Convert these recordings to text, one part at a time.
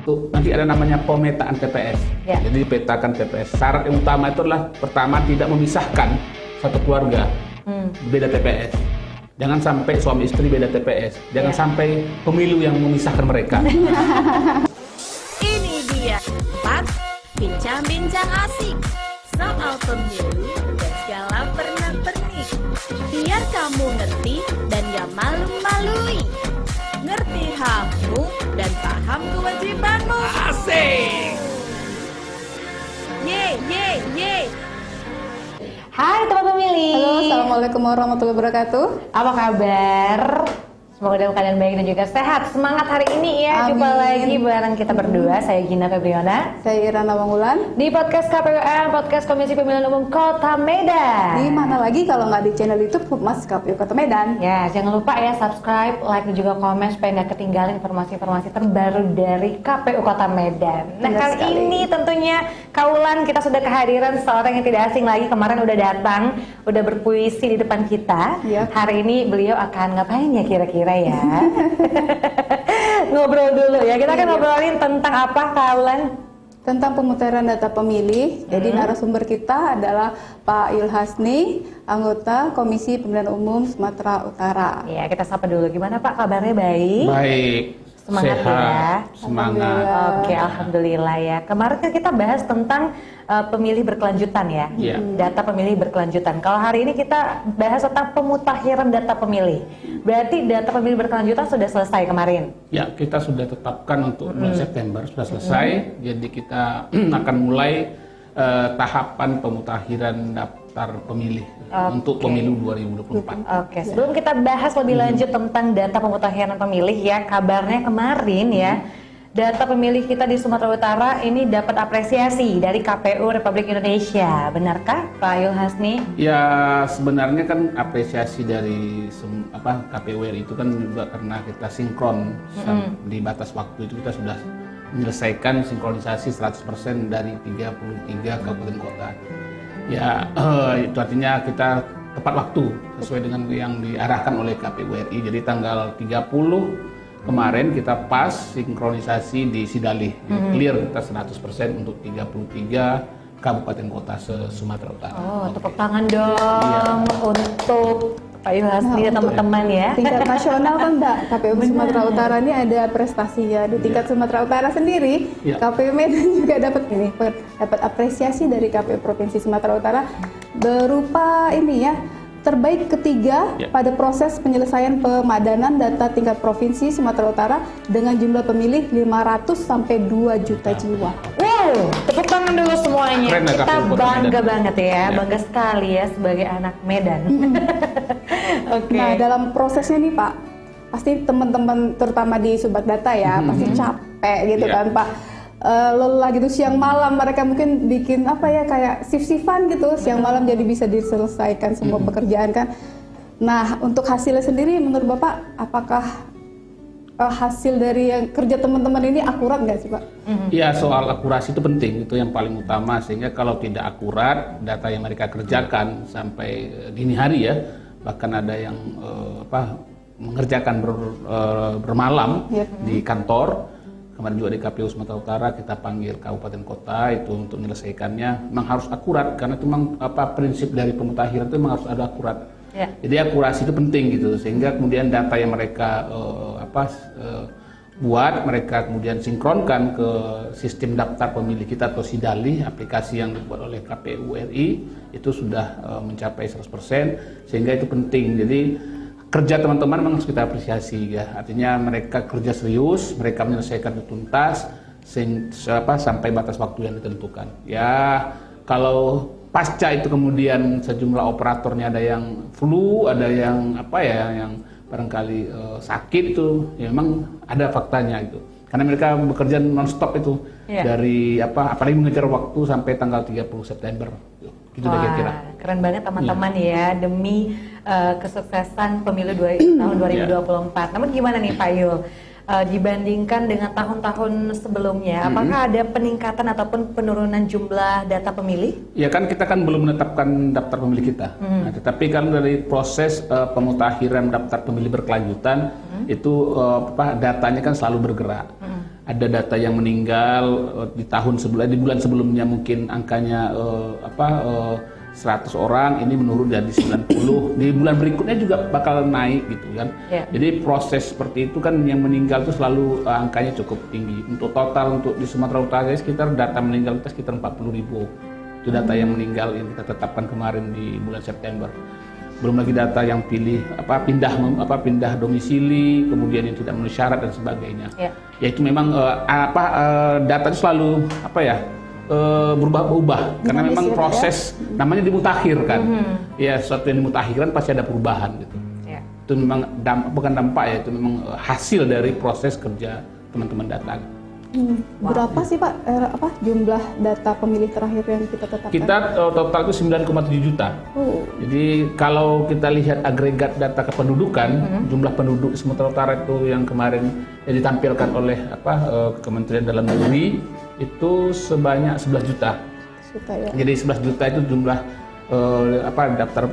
Itu nanti ada namanya pemetaan TPS. Ya. Jadi dipetakan TPS. Syarat yang utama itu adalah pertama tidak memisahkan satu keluarga beda TPS. Jangan sampai suami istri beda TPS. Jangan sampai pemilu yang memisahkan mereka. Ini dia 4 bincang-bincang asik soal pemilu dan segala pernak-pernik. Biar kamu ngerti dan gak malu-malui. Ngerti hakmu dan paham kewajibanmu. Asik! Ye, ye, ye. Hai teman pemilih. Halo, assalamualaikum warahmatullahi wabarakatuh. Apa kabar? Semoga dalam keadaan baik dan juga sehat. Semangat hari ini ya. Amin. Jumpa lagi bareng kita berdua. Saya Gina Febriona Saya Irana Wangulan. di podcast KPUM, podcast Komisi Pemilihan Umum Kota Medan. Di mana lagi kalau nggak di channel YouTube Humas KPU Kota Medan. Ya, jangan lupa ya subscribe, like, dan juga komen supaya nggak ketinggalan informasi-informasi terbaru dari KPU Kota Medan. Nah, Benar kali sekali. ini tentunya Kaulan kita sudah kehadiran seorang yang tidak asing lagi. Kemarin udah datang, udah berpuisi di depan kita. Iya. Hari ini beliau akan ngapain ya kira-kira ya? Ngobrol dulu ya. Kita akan ngobrolin tentang apa, Kaulan? Tentang pemutaran data pemilih. Jadi narasumber kita adalah Pak Yul Hasni, anggota Komisi Pemilihan Umum Sumatera Utara. Ya, kita sapa dulu. Gimana Pak? Kabarnya baik? Baik. Semangat sehat, ya. semangat. Oke, alhamdulillah ya. Kemarin kan kita bahas tentang pemilih berkelanjutan ya, Iya. data pemilih berkelanjutan. Kalau hari ini kita bahas tentang pemutakhiran data pemilih. Berarti data pemilih berkelanjutan sudah selesai kemarin. Ya, kita sudah tetapkan untuk bulan September sudah selesai. Jadi kita akan mulai tahapan pemutakhiran daftar pemilih untuk pemilu 2024. Oke, sebelum kita bahas lebih lanjut tentang data pemutakhiran pemilih ya, kabarnya kemarin ya, data pemilih kita di Sumatera Utara ini dapat apresiasi dari KPU Republik Indonesia. Benarkah Pak Yul Hasni? Ya, sebenarnya kan apresiasi dari KPU RI itu kan juga karena kita sinkron di batas waktu itu kita sudah menyelesaikan sinkronisasi 100% dari 33 kabupaten kota. Ya, itu artinya kita tepat waktu sesuai dengan yang diarahkan oleh KPU RI. Jadi tanggal 30 kemarin kita pas sinkronisasi di Sidalih. Clear kita 100% untuk 33 kabupaten kota se-Sumatera Utara. Oh, tepuk tangan dong untuk Pak Yul Hasni dan teman-teman ya. Tingkat nasional kan Mbak, KPU Sumatera Utara ini ada prestasinya. Di tingkat Sumatera Utara sendiri, Iya. KPU Medan juga dapat apresiasi dari KPU Provinsi Sumatera Utara berupa ini ya, terbaik ketiga Ya. pada proses penyelesaian pemadanan data tingkat provinsi Sumatera Utara dengan jumlah pemilih 500 sampai 2 juta jiwa. Wow, tepuk tangan dulu semuanya. Keren ya Kita KPU Kota bangga Medan. banget ya, Ya. bangga sekali ya sebagai anak Medan. Oke. Nah, dalam prosesnya nih Pak, pasti teman-teman terutama di Subak Data ya, pasti capek gitu Iya. kan Pak. Lelah gitu siang malam mereka mungkin bikin apa ya kayak shift-shiftan gitu siang malam jadi bisa diselesaikan semua pekerjaan kan. Nah, untuk hasilnya sendiri menurut Bapak apakah hasil dari yang kerja teman-teman ini akurat nggak sih Pak? Ya, soal akurasi itu penting, itu yang paling utama, sehingga kalau tidak akurat data yang mereka kerjakan sampai dini hari ya, bahkan ada yang mengerjakan bermalam di kantor. Kemarin juga di KPU Sumatera Utara kita panggil kabupaten kota itu untuk menyelesaikannya, memang harus akurat karena itu memang prinsip dari pemutakhiran itu memang harus ada akurat. Ya. Jadi akurasi itu penting gitu, sehingga kemudian data yang mereka buat, mereka kemudian sinkronkan ke sistem daftar pemilih kita atau Sidalih, aplikasi yang dibuat oleh KPU RI, itu sudah mencapai 100%, sehingga itu penting. Jadi kerja teman-teman memang harus kita apresiasi ya, artinya mereka kerja serius, mereka menyelesaikan itu tuntas sampai batas waktu yang ditentukan. Ya, kalau pasca itu kemudian sejumlah operatornya ada yang flu, ada yang yang barangkali sakit itu, ya memang ada faktanya itu. Karena mereka bekerja non-stop itu dari apalagi mengejar waktu sampai tanggal 30 September. Gitu kira-kira. Keren banget teman-teman ya demi kesuksesan pemilu tahun 2024. Namun gimana nih Pak Yul? Dibandingkan dengan tahun-tahun sebelumnya, apakah ada peningkatan ataupun penurunan jumlah data pemilih? Ya kan kita kan belum menetapkan daftar pemilih kita. Nah, tetapi kan dari proses pemutakhiran daftar pemilih berkelanjutan itu datanya kan selalu bergerak. ada data yang meninggal di bulan sebelumnya mungkin angkanya 100 orang, ini menurun jadi 90. Di bulan berikutnya juga bakal naik gitu kan. Jadi proses seperti itu kan, yang meninggal itu selalu angkanya cukup tinggi. Untuk total untuk di Sumatera Utara sekitar data meninggal kita sekitar 40.000. Itu data yang meninggal yang kita tetapkan kemarin di bulan September. Belum lagi data yang pindah domisili, kemudian yang tidak memenuhi syarat dan sebagainya. Ya itu memang data itu selalu berubah-ubah karena memang proses namanya dimutakhir kan. Ya sesuatu yang dimutakhirkan pasti ada perubahan gitu. Itu memang bukan dampak ya, itu memang hasil dari proses kerja teman-teman data. Berapa sih Pak jumlah data pemilih terakhir yang kita tetapkan? Kita total itu 9,7 juta. Jadi kalau kita lihat agregat data kependudukan, jumlah penduduk Sumatera Utara itu yang kemarin yang ditampilkan oleh Kementerian Dalam Negeri itu sebanyak 11 juta. Jadi 11 juta itu jumlah daftar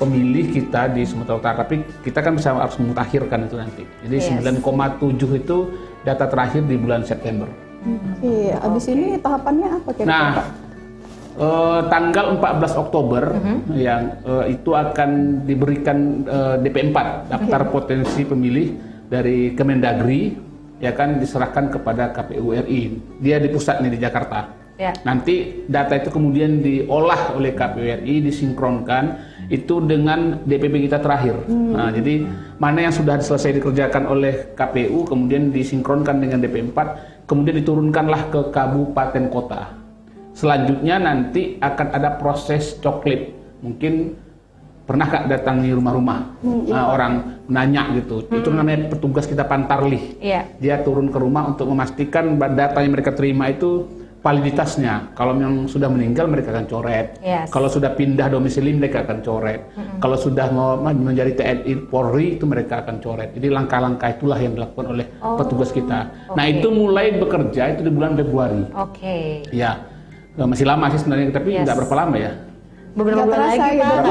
pemilih kita di Sumatera Utara. Tapi kita kan harus memutakhirkan itu nanti. Jadi 9,7 itu data terakhir di bulan September. Abis ini tahapannya apa kira-kira? Nah, tanggal 14 Oktober yang itu akan diberikan DP4, daftar potensi pemilih dari Kemendagri, ya kan diserahkan kepada KPU RI. Dia di pusat nih di Jakarta. Nanti data itu kemudian diolah oleh KPU RI, disinkronkan itu dengan DPP kita terakhir. Nah, jadi mana yang sudah selesai dikerjakan oleh KPU kemudian disinkronkan dengan DP4, kemudian diturunkanlah ke kabupaten kota. Selanjutnya nanti akan ada proses coklit. Mungkin pernah Kak datangi rumah-rumah orang nanya gitu. Itu namanya petugas kita Pantarlih. Dia turun ke rumah untuk memastikan data yang mereka terima itu validitasnya. Kalau yang sudah meninggal mereka akan coret. Kalau sudah pindah domisili mereka akan coret. Kalau sudah mau menjadi TNI Polri itu mereka akan coret. Jadi langkah-langkah itulah yang dilakukan oleh petugas kita. Nah itu mulai bekerja itu di bulan Februari. Ya masih lama sih sebenarnya, tapi nggak berapa lama ya. Beberapa bulan lagi Pak,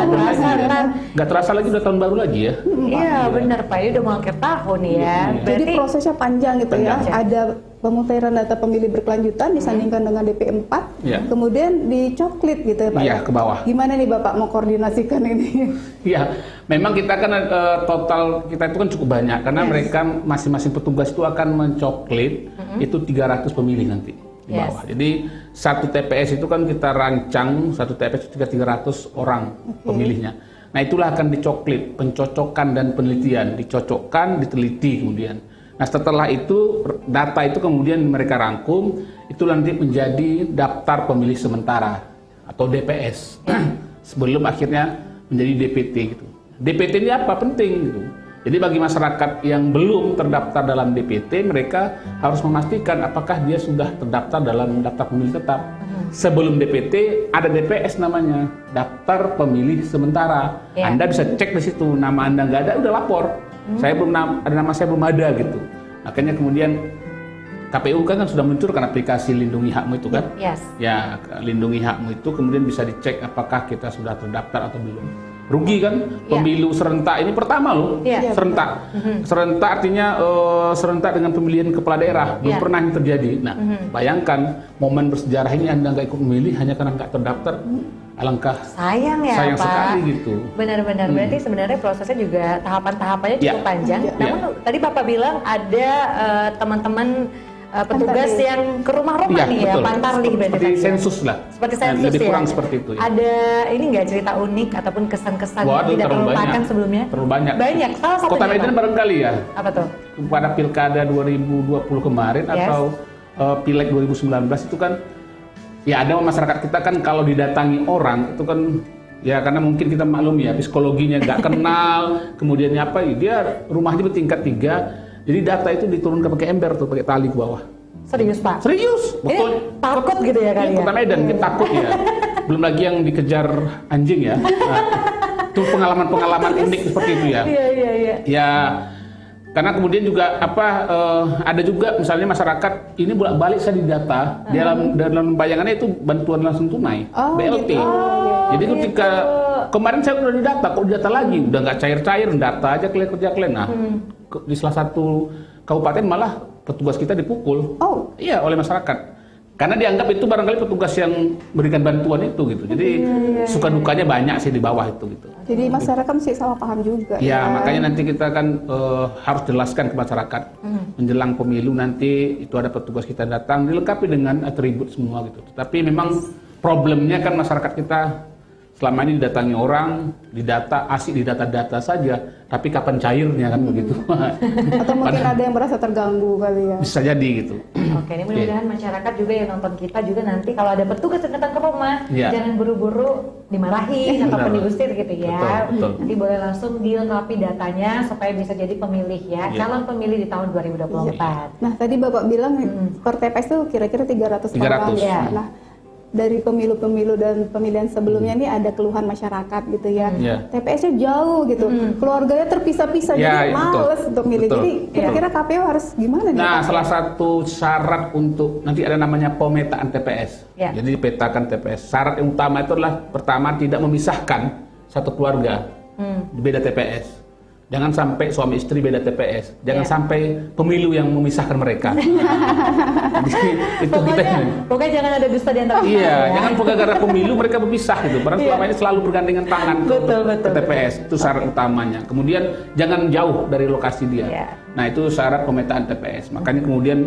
nggak terasa lagi udah tahun baru lagi ya. Iya benar Pak, ini udah mau akhir tahun ya. Jadi prosesnya panjang gitu ya. Ada pemutahiran data pemilih berkelanjutan disandingkan dengan DP4, kemudian dicoklit gitu ya Pak. Iya, ke bawah. Gimana nih Bapak mau koordinasikan ini? Iya, memang kita kan total kita itu kan cukup banyak karena mereka masing-masing petugas itu akan mencoklit itu 300 pemilih nanti di bawah. Jadi satu TPS itu kan kita rancang, satu TPS itu 300 orang pemilihnya. Nah itulah akan dicoklit, pencocokan dan penelitian, dicocokkan, diteliti kemudian. Nah setelah itu data itu kemudian mereka rangkum, itu nanti menjadi daftar pemilih sementara atau DPS sebelum akhirnya menjadi DPT gitu. DPT ini apa penting gitu. Jadi bagi masyarakat yang belum terdaftar dalam DPT, mereka harus memastikan apakah dia sudah terdaftar dalam daftar pemilih tetap. Sebelum DPT ada DPS namanya, daftar pemilih sementara. Anda bisa cek di situ, nama Anda nggak ada, udah lapor. Saya belum ada, nama saya belum ada gitu. Makanya kemudian KPU kan sudah meluncurkan aplikasi Lindungi Hakmu itu kan. Ya, Lindungi Hakmu itu kemudian bisa dicek apakah kita sudah terdaftar atau belum. Rugi kan pemilu serentak ini pertama loh, serentak. Serentak artinya serentak dengan pemilihan kepala daerah, belum pernah ini terjadi. Nah, bayangkan momen bersejarah ini Anda nggak ikut memilih hanya karena nggak terdaftar. Alangkah sayang Pak. Sekali gitu. Benar-benar berarti sebenarnya prosesnya juga tahapan-tahapannya cukup panjang. Namun tadi Bapak bilang ada teman-teman petugas yang ke rumah-rumah nih ya, Pantarlih berarti. Seperti sensus lah. Seperti sensus lebih kurang seperti itu. Ya. Ada ini nggak cerita unik ataupun kesan-kesan yang tidak terlupakan sebelumnya? Terlalu banyak. Banyak. Salah satunya Kota Medan barangkali ya. Apa tuh? Pada Pilkada 2020 kemarin atau Pileg 2019 itu kan ya ada masyarakat kita kan kalau didatangi orang itu kan ya karena mungkin kita maklum ya psikologinya nggak kenal kemudian apa dia rumahnya bertingkat 3 jadi data itu diturunkan pakai ember tuh pakai tali ke bawah. Serius Pak? Serius, betul. Ini takut gitu ya kali ya? Kota Medan kita takut ya. Belum lagi yang dikejar anjing ya. Nah, itu pengalaman-pengalaman unik seperti itu ya. Iya. Ya karena kemudian juga ada juga misalnya masyarakat ini bolak-balik saya didata dalam bayangannya itu bantuan langsung tunai BLT. Jadi ketika kemarin saya udah didata, kok didata lagi udah nggak cair-cair, data aja kerja kalian. Nah di salah satu kabupaten malah petugas kita dipukul. Oh. Iya, oleh masyarakat. Karena dianggap itu barangkali petugas yang berikan bantuan itu gitu. Jadi suka dukanya banyak sih di bawah itu gitu. Jadi masyarakat mesti salah paham juga. Ya, makanya nanti kita kan harus jelaskan ke masyarakat menjelang pemilu nanti itu ada petugas kita datang dilengkapi dengan atribut semua gitu. Tapi memang problemnya kan masyarakat kita selama ini didatangi orang, didata, asik didata-data saja, tapi kapan cairnya kan begitu. Atau mungkin ada yang merasa terganggu kali ya. Bisa jadi gitu. Oke, ini mudah-mudahan masyarakat juga yang nonton kita juga nanti kalau ada petugas yang datang ke rumah, Iya. jangan buru-buru dimarahin ataupun Benar. diusir gitu ya. Betul. Nanti boleh langsung dilengkapi datanya supaya bisa jadi pemilih ya, Iya. calon pemilih di tahun 2024. Nah, tadi Bapak bilang per TPS itu kira-kira 300 orang. 300. Ya. Nah, dari pemilu-pemilu dan pemilihan sebelumnya ini ada keluhan masyarakat gitu ya. Iya. TPS-nya jauh gitu. Keluarganya terpisah-pisah Ya, jadi males betul. untuk milih. Betul. Jadi kira-kira KPU harus gimana nih? Nah, Pak? salah satu syarat untuk nanti ada namanya pemetaan TPS. Ya. Jadi petakan TPS. Syarat yang utama itu adalah pertama tidak memisahkan satu keluarga beda TPS. Jangan sampai suami istri beda TPS. Jangan Ya. sampai pemilu yang memisahkan mereka. Jadi, itu kita. Pokoknya jangan ada dusta di antara kita Iya, ya. jangan gara-gara pemilu mereka berpisah gitu. Padahal selama ini selalu bergandengan tangan ke, Betul, ke betul, TPS. Itu syarat utamanya. Kemudian jangan jauh dari lokasi dia. Iya. Nah, itu syarat pemetaan TPS. Makanya kemudian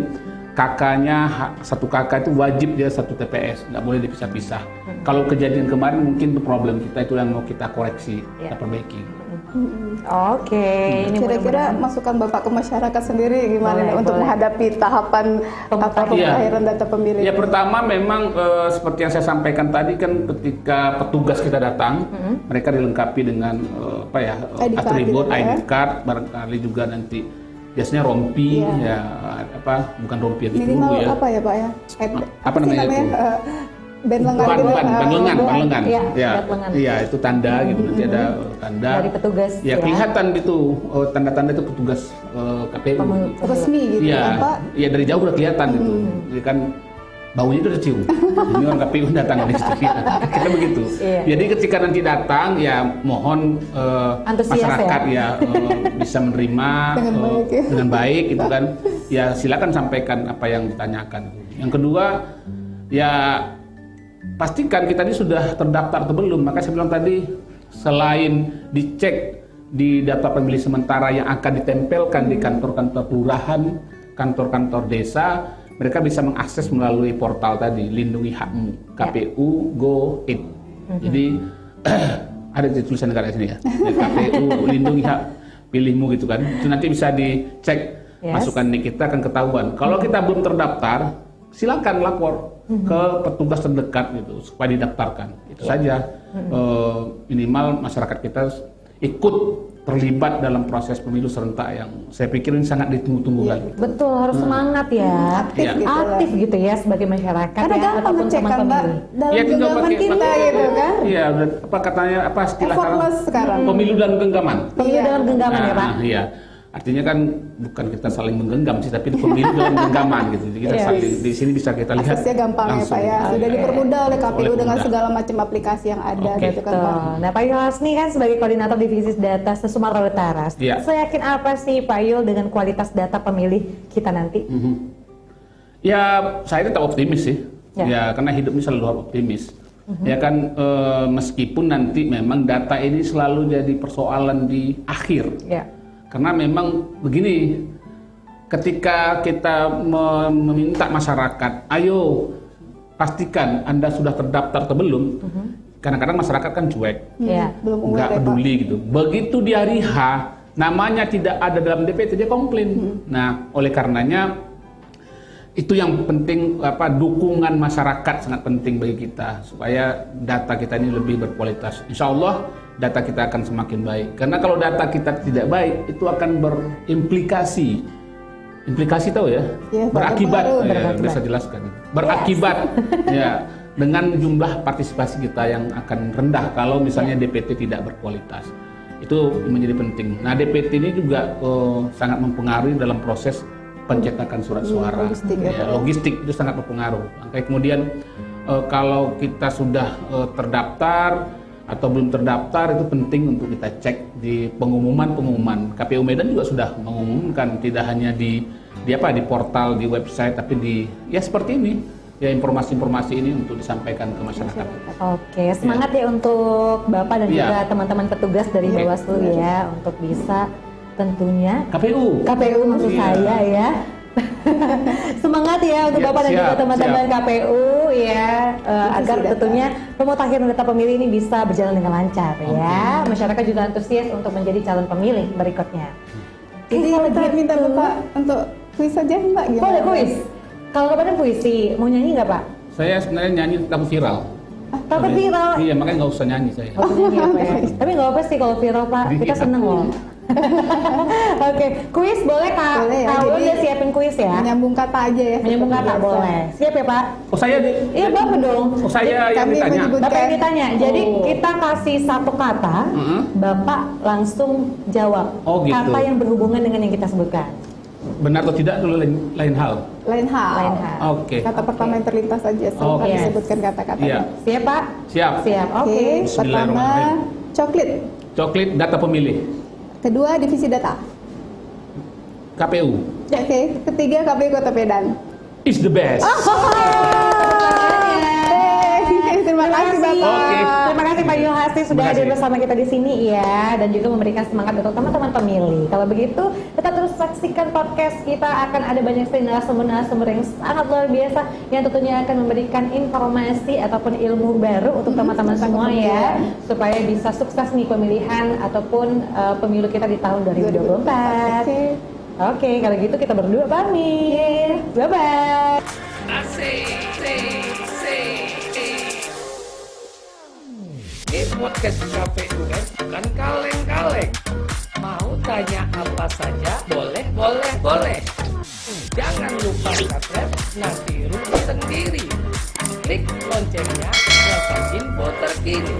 kakaknya, satu kakak itu wajib dia satu TPS, nggak boleh dipisah-pisah. Kalau kejadian kemarin mungkin itu problem kita, itu yang mau kita koreksi, Iya. kita perbaiki. Oke, ini Kira-kira mudah-mudahan masukan Bapak ke masyarakat sendiri gimana Boleh, nih untuk boleh. menghadapi tahapan pemutahiran data pemilih? Ya pertama memang seperti yang saya sampaikan tadi kan ketika petugas kita datang, mereka dilengkapi dengan ID card atribut gitu ya. ID card, barangkali juga nanti biasanya rompi, Iya. ya bukan rompi yang itu Minimal ya. apa ya Pak ya? Apa sih namanya itu? Band lengan Ban gitu. lengan. Iya, Ya, band lengan. iya itu tanda gitu nanti ada tanda. dari petugas Ya kelihatan gitu, tanda-tanda itu petugas KPU. Resmi gitu Iya, kan Pak? iya dari jauh udah kelihatan gitu. Jadi kan baunya itu udah cium. Ini orang KPU datang di situ. Kita begitu. Iya. Jadi ketika nanti datang ya mohon Antusias masyarakat ya bisa menerima Dengan baik ya. dengan baik gitu kan. Ya silakan sampaikan apa yang ditanyakan. Yang kedua ya pastikan kita ini sudah terdaftar atau belum. Maka saya bilang tadi selain dicek di data pemilih sementara yang akan ditempelkan di kantor-kantor kelurahan, kantor-kantor desa, mereka bisa mengakses melalui portal tadi Lindungi Hakmu KPU Go It. Jadi ada di tulisan negara sini ya. Jadi, KPU Lindungi Hak Pilihmu gitu kan. Itu nanti bisa dicek masukan nik kita akan ketahuan. Kalau kita belum terdaftar, silakan lapor ke petugas terdekat gitu supaya didaftarkan. Itu saja. Minimal masyarakat kita ikut terlibat dalam proses pemilu serentak yang saya pikir ini sangat ditunggu-tunggu lagi. Betul, harus semangat ya. Aktif Iya. gitu lah. Aktif gitu ya sebagai masyarakat Karena ya, gampang ataupun ngecek teman kan Mbak, pemilih. dalam Ya, tinggal genggaman pakai- kita gitu kan. Iya, udah apa katanya apa istilah Effortless sekarang. Pemilu dan genggaman. Pemilu Iya. dengan genggaman ya Pak. Iya. Artinya kan bukan kita saling menggenggam sih, tapi pemilu dalam genggaman gitu. Jadi kita Yes. saling di sini bisa kita lihat. Aksesnya gampang ya langsung. Pak ya. Sudah Oke. dipermudah oleh KPU Oleh dengan mudah. segala macam aplikasi yang ada Oke. gitu kan Pak. Betul. Nah Pak Yul Hasni kan sebagai koordinator divisi data Sumatera Utara. Iya. Saya yakin apa sih Pak Yul dengan kualitas data pemilih kita nanti? Ya, saya tetap optimis sih. Ya. Ya, karena hidup ini selalu harus optimis. Ya kan, meskipun nanti memang data ini selalu jadi persoalan di akhir. Ya. Karena memang begini, ketika kita meminta masyarakat, ayo pastikan Anda sudah terdaftar atau belum. Kadang-kadang masyarakat kan cuek, Ya. Belum aware nggak ya Pak. peduli gitu. Begitu di hari H, namanya tidak ada dalam DPT, dia komplain. Nah, oleh karenanya itu yang penting, dukungan masyarakat sangat penting bagi kita supaya data kita ini lebih berkualitas. Insya Allah data kita akan semakin baik. Karena kalau data kita tidak baik, itu akan berimplikasi. Implikasi tahu ya? Ya, berakibat. berpengaruh. Ya, bisa jelaskan. Berakibat ya dengan jumlah partisipasi kita yang akan rendah kalau misalnya DPT tidak berkualitas. Itu menjadi penting. Nah, DPT ini juga sangat mempengaruhi dalam proses pencetakan surat suara. Logistik ya, Pak. Logistik itu sangat berpengaruh. Makanya kemudian kalau kita sudah terdaftar atau belum terdaftar, itu penting untuk kita cek di pengumuman-pengumuman. KPU Medan juga sudah mengumumkan, tidak hanya di di portal, di website, tapi ya seperti ini. Ya informasi-informasi ini untuk disampaikan ke masyarakat. Oke, semangat ya untuk Bapak dan Iya. juga teman-teman petugas dari Bawaslu ya untuk bisa tentunya KPU. KPU maksud Iya. saya ya. Semangat ya untuk Ya, Bapak dan juga siap, teman-teman siap. KPU ya agar data. tentunya pemutakhiran data pemilih ini bisa berjalan dengan lancar ya. Masyarakat juga antusias untuk menjadi calon pemilih berikutnya. Jadi Kalau kita gitu- minta Bapak untuk kuis saja Mbak Oh, gimana? ada kuis. Kalau kemarin puisi, mau nyanyi nggak Pak? Saya sebenarnya nyanyi takut viral. Takut viral. Iya, makanya nggak usah nyanyi saya. Oh, nyanyi ya, Pak, ya. Tapi nggak apa sih kalau viral Pak, kita Iya. seneng loh. Oke, kuis boleh Kak? Boleh ya, Kak Ulun jadi udah siapin kuis ya? Menyambung kata aja ya. Menyambung seperti kata biasa. boleh. Siap ya Pak? Oh saya Iya Bapak dong. Oh saya yang Kami ditanya. menyebut- Bapak yang ditanya, jadi Oh. kita kasih satu kata, Mm-mm. Bapak langsung jawab Oh, gitu. kata yang berhubungan dengan yang kita sebutkan. Benar atau tidak itu lain hal. Lain hal. Lain hal. Oke. Kata pertama yang terlintas saja setelah Oke. disebutkan kata-kata. Iya. Siap Pak? Siap. Siap, oke. Oke, pertama Bismillahirrahmanirrahim. coklit. Coklit data pemilih. Kedua divisi data. KPU Oke, ketiga KPU Kota Medan. is the best. Terima kasih Bapak. Oke. Terima kasih Pak Yohasi sudah Terima hadir kasih. bersama kita di sini ya dan juga memberikan semangat untuk teman-teman pemilih. Kalau begitu, tetap terus saksikan podcast kita, akan ada banyak sekali narasumber-narasumber yang sangat luar biasa yang tentunya akan memberikan informasi ataupun ilmu baru untuk teman-teman tentang semua ya kepemilikan. supaya bisa sukses nih pemilihan ataupun pemilu kita di tahun 2024. Oke. Oke, kalau gitu kita berdua pamit. Bye bye. Ini podcast KPU bukan kaleng-kaleng. Mau tanya apa saja, boleh. Jangan lupa subscribe, nanti rugi sendiri. Klik loncengnya, dapat info terkini.